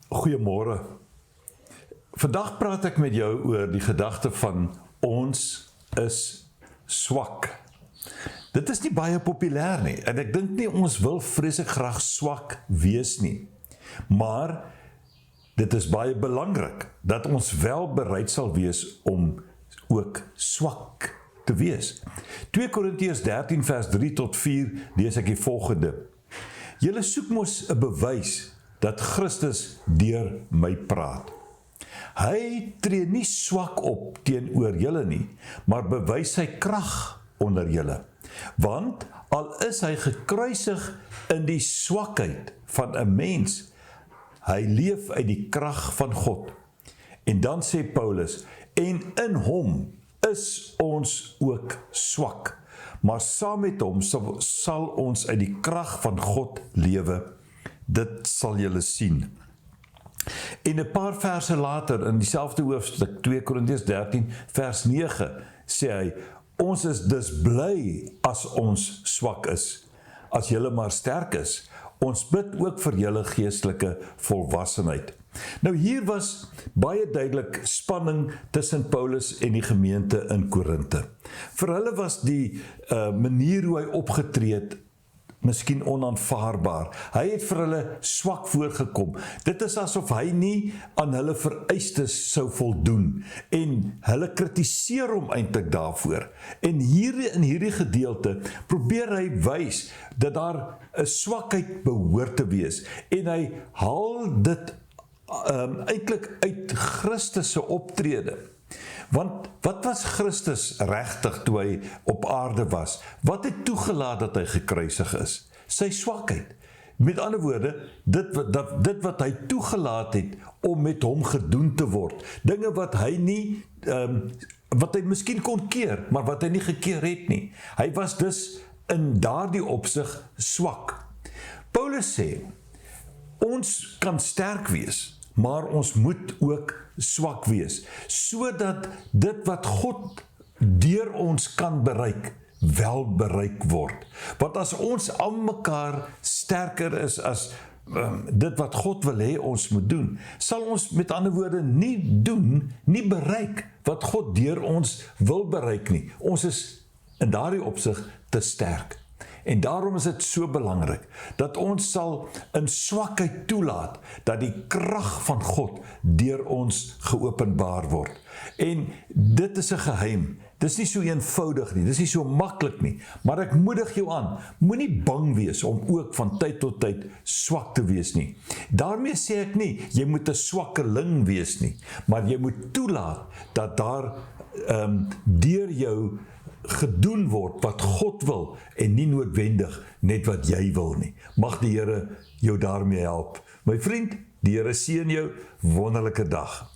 Goeiemôre. Vandag praat ek met jou oor die gedagte van ons is swak. Dit is nie baie populêr nie en ek dink nie ons wil vreeslik graag swak wees nie. Maar dit is baie belangrik dat ons wel bereid sal wees om ook swak te wees. 2 Korintiërs 13 vers 3 tot 4 lees ek die volgende. Julle soek mos 'n bewys dat Christus deur my praat. Hy tree nie swak op teenoor julle nie, maar bewys sy krag onder julle. Want al is hy gekruisig in die swakheid van 'n mens, hy leef uit die krag van God. En dan sê Paulus, en in hom is ons ook swak, maar saam met hom sal ons uit die krag van God lewe. Dit sal julle sien. En 'n paar verse later in dieselfde hoofstuk 2 Korintiërs 13 vers 9 sê hy, ons is dus bly as ons swak is, as julle maar sterk is. Ons bid ook vir julle geestelike volwassenheid. Nou hier was baie duidelik spanning tussen Paulus en die gemeente in Korinte. Vir hulle was die manier hoe hy opgetree het miskien onaanvaarbaar. Hy het vir hulle swak voorgekom. Dit is asof hy nie aan hulle vereistes sou voldoen en hulle kritiseer hom eintlik daarvoor. En hier in hierdie gedeelte probeer hy wys dat daar 'n swakheid behoort te wees en hy haal dit eintlik uit Christus se optrede. Want wat was Christus regtig toe hy op aarde was? Wat het toegelaat dat hy gekruisig is? Sy swakheid. Met ander woorde, dit wat hy toegelaat het om met hom gedoen te word. Dinge wat hy nie, wat hy miskien kon keer, maar wat hy nie gekeer het nie. Hy was dus in daardie opsig swak. Paulus sê, ons kan sterk wees, maar ons moet ook swak wees, sodat dit wat God deur ons kan bereik, wel bereik word. Want as ons aan mekaar sterker is as dit wat God wil hê ons moet doen, sal ons met ander woorde nie bereik wat God deur ons wil bereik nie. Ons is in daardie opsig te sterk. En daarom is dit so belangrik, dat ons sal in swakheid toelaat, dat die krag van God deur ons geopenbaar word. En dit is 'n geheim, dit is nie so eenvoudig nie, dit is nie so maklik nie, maar ek moedig jou aan, moenie bang wees om ook van tyd tot tyd swak te wees nie. Daarmee sê ek nie, jy moet 'n swakkeling wees nie, maar jy moet toelaat, dat daar deur jou gedoen word wat God wil en nie noodwendig net wat jy wil nie. Mag die Here jou daarmee help. My vriend, die Here seën jou, wonderlike dag.